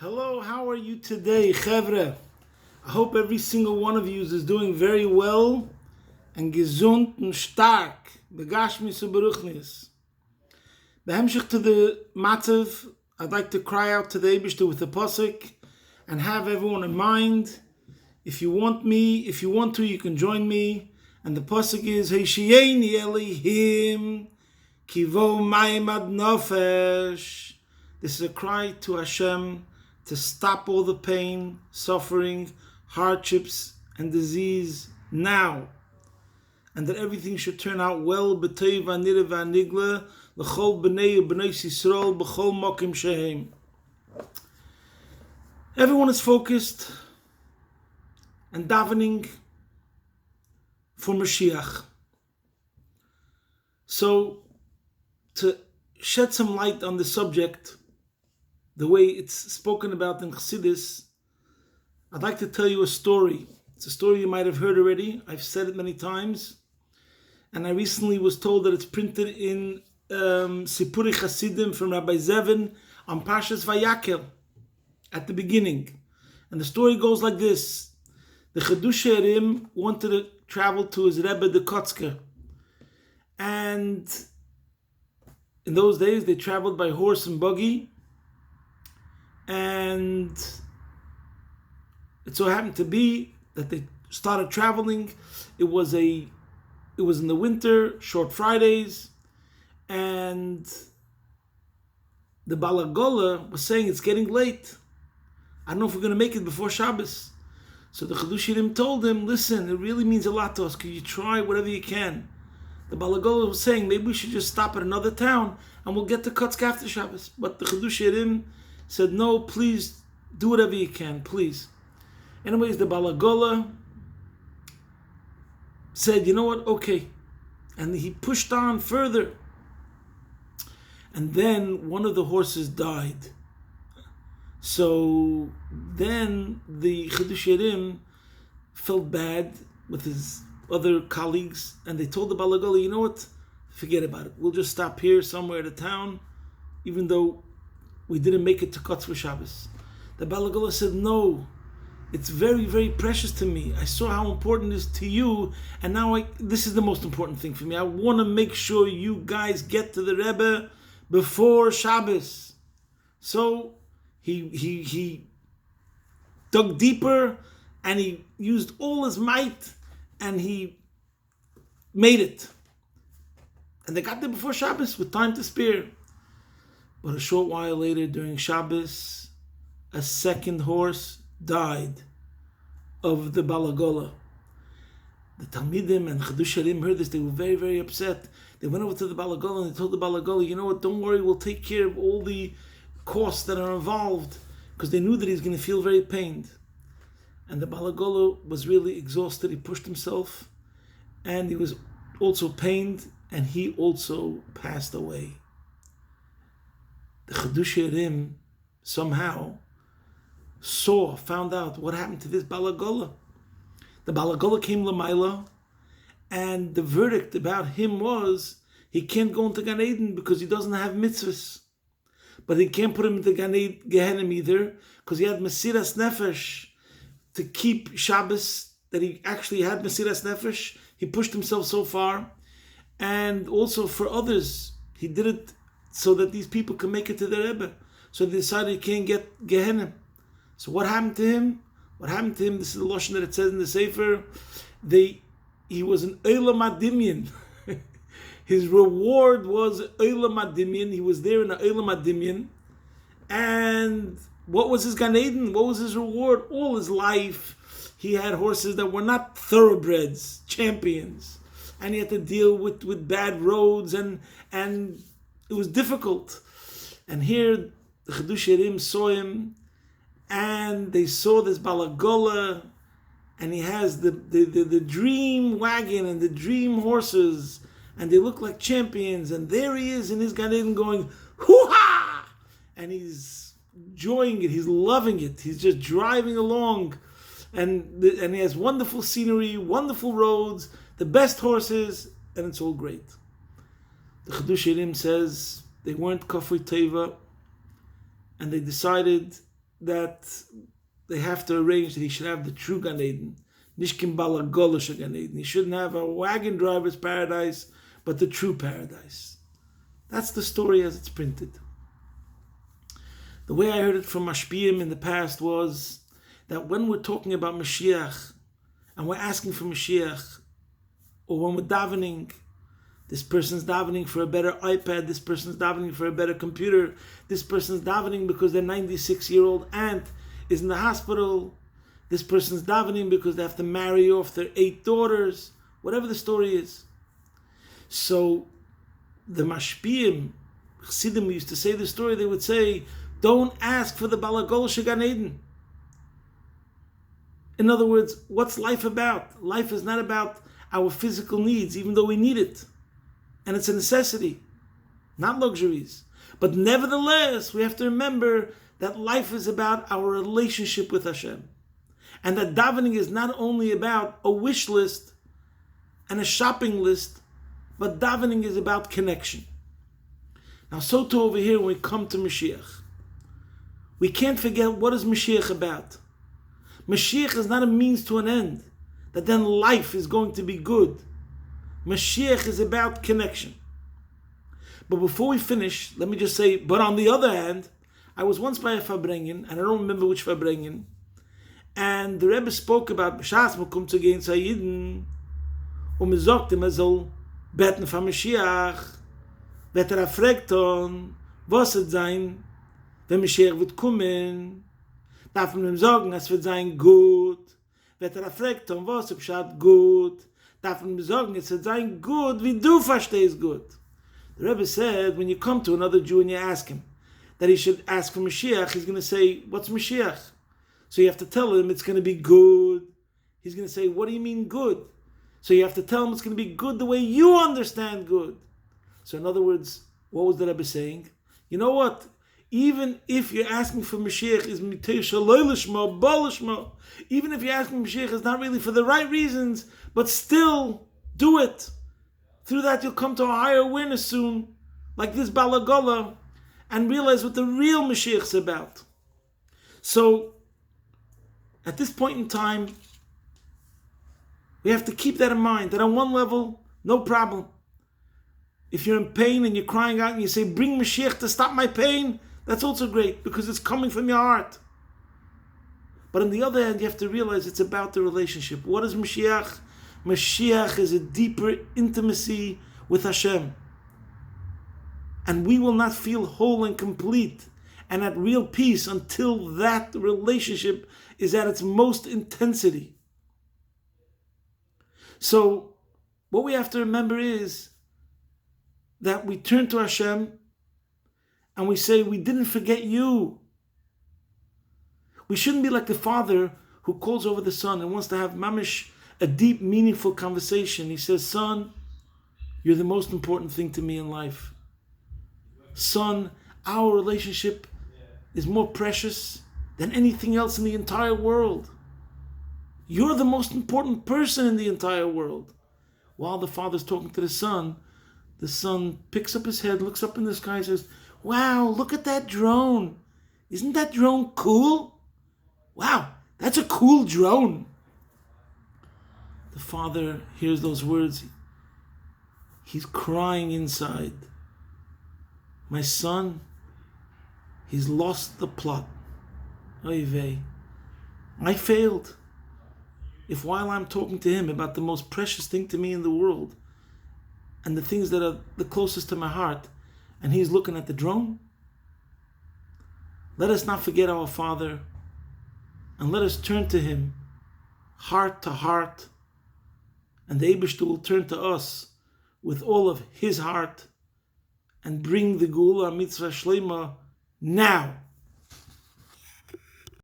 Hello, how are you today, Chevre? I hope every single one of you is doing very well and gesund and stark. Begashmis und beruchnis. Behemshich to the matzav, I'd like to cry out to the Eibishter with the pasuk and have everyone in mind. If you want to, you can join me. And the pasuk is Heishiyeni Elihim Kivo Mayim Ad Nofesh. This is a cry to Hashem to stop all the pain, suffering, hardships, and disease now, and that everything should turn out well. B'tei v'anira v'anigla l'chol b'nei u'b'nei Yisrael b'chol mokim shehem. Everyone is focused and davening for Moshiach. So, to shed some light on the subject, the way it's spoken about in Chassidus, I'd like to tell you a story. It's a story you might have heard already. I've said it many times. And I recently was told that it's printed in Sippurei Chassidim from Rabbi Zevin on Parshas Vaýakhel at the beginning. And the story goes like this. The Chiddushei Ha'rim wanted to travel to his Rabbi, the Kotzker. And in those days, they traveled by horse and buggy. And it so happened to be that they started traveling. It was in the winter, short Fridays, and the Balagola was saying it's getting late. I don't know if we're going to make it before Shabbos. So the Chiddushei Ha'rim told him, listen, it really means a lot to us. Can you try whatever you can? The Balagola was saying, maybe we should just stop at another town and we'll get to Kotzker after Shabbos. But the Chiddushei Ha'rim said, no, please, do whatever you can, please. Anyways, the Balagola said, you know what, okay. And he pushed on further. And then one of the horses died. So then the Chiddushei Ha'rim felt bad with his other colleagues, and they told the Balagola, you know what, forget about it. We'll just stop here somewhere at a town, even though we didn't make it to Kotzker Shabbos. The Balagola said, no, it's very, very precious to me. I saw how important it is to you, and now this is the most important thing for me. I want to make sure you guys get to the Rebbe before Shabbos. So he dug deeper, and he used all his might, and he made it. And they got there before Shabbos with time to spare. But a short while later, during Shabbos, a second horse died of the Balagola. The Talmidim and Chiddushei Ha'rim heard this. They were very, very upset. They went over to the Balagola and they told the Balagola, you know what, don't worry, we'll take care of all the costs that are involved, because they knew that he's going to feel very pained. And the Balagola was really exhausted. He pushed himself, and he was also pained, and he also passed away. The Chiddushei Ha'rim somehow found out what happened to this Balagola. The Balagola came Lamaila, and the verdict about him was he can't go into Gan Eden because he doesn't have mitzvahs. But he can't put him into Gehenna either because he had Mesiras Nefesh to keep Shabbos, that he actually had Mesiras Nefesh. He pushed himself so far. And also for others, he did it so that these people can make it to their Rebbe. So they decided he can't get Gehenna. So what happened to him? This is the Lashon that it says in the Sefer. He was an Olam Ha'Dimyan. His reward was Olam Ha'Dimyan. He was there in the Olam Ha'Dimyan. And what was his Gan Eden? What was his reward? All his life, he had horses that were not thoroughbreds, champions. And he had to deal with bad roads, and it was difficult. And here, the Chiddushei Ha'rim saw him, and they saw this Balagola, and he has the dream wagon and the dream horses, and they look like champions, and there he is in his Gan Eden going, hoo-ha! And he's enjoying it, he's loving it, he's just driving along, and he has wonderful scenery, wonderful roads, the best horses, and it's all great. The Chiddushei Ha'rim says they weren't Kafui Teva, and they decided that they have to arrange that he should have the true Gan Eden. Nishkim balagolish Gan Eden. He shouldn't have a wagon driver's paradise, but the true paradise. That's the story as it's printed. The way I heard it from Mashpiyim in the past was that when we're talking about Moshiach and we're asking for Moshiach, or when we're davening, this person's davening for a better iPad, this person's davening for a better computer, this person's davening because their 96-year-old aunt is in the hospital, this person's davening because they have to marry off their 8 daughters, whatever the story is. So the Mashpiyim, Chassidim used to say the story, they would say, don't ask for the Balagol Gan Eden. In other words, what's life about? Life is not about our physical needs, even though we need it. And it's a necessity, not luxuries. But nevertheless, we have to remember that life is about our relationship with Hashem. And that davening is not only about a wish list and a shopping list, but davening is about connection. Now, so too over here when we come to Moshiach. We can't forget what is Moshiach about. Moshiach is not a means to an end, that then life is going to be good. Moshiach is about connection. But before we finish, let me just say, but on the other hand, I was once by a Farbrengen, and I don't remember which Farbrengen, and the Rebbe spoke about B'shas Mokum zu gehen zu Yidden, und sagt ihm, soll beten von Moshiach, wird fragt on, was es sein, wenn Moshiach wird kommen, darf man ihm sagen, es wird sein gut, wird fragt on, was es b'shat gut, darf man ihm sagen, es wird sein gut, wie du verstehst gut. The Rebbe said, when you come to another Jew and you ask him that he should ask for Moshiach, he's going to say, what's Moshiach? So you have to tell him it's going to be good. He's going to say, what do you mean good? So you have to tell him it's going to be good the way you understand good. So in other words, what was the Rebbe saying? You know what? Even if you're asking for Moshiach is even if you're asking Moshiach is not really for the right reasons, but still do it. Through that you'll come to a higher awareness soon, like this Balagola, and realize what the real Moshiach is about. So, at this point in time, we have to keep that in mind, that on one level, no problem. If you're in pain and you're crying out and you say, bring Moshiach to stop my pain, that's also great, because it's coming from your heart. But on the other hand, you have to realize it's about the relationship. What is Moshiach? Moshiach is a deeper intimacy with Hashem. And we will not feel whole and complete and at real peace until that relationship is at its most intensity. So, what we have to remember is that we turn to Hashem and we say, we didn't forget you. We shouldn't be like the father who calls over the son and wants to have mamish, a deep, meaningful conversation. He says, son, you're the most important thing to me in life. Son, our relationship is more precious than anything else in the entire world. You're the most important person in the entire world. While the father's talking to the son picks up his head, looks up in the sky and says, wow, look at that drone. Isn't that drone cool? Wow, that's a cool drone. The father hears those words. He's crying inside. My son, he's lost the plot. Oy vey. I failed. If while I'm talking to him about the most precious thing to me in the world, and the things that are the closest to my heart, and he's looking at the drone, let us not forget our Father, and let us turn to him, heart to heart, and the Eibishter will turn to us with all of his heart and bring the Geula Mitzvah Shlema now.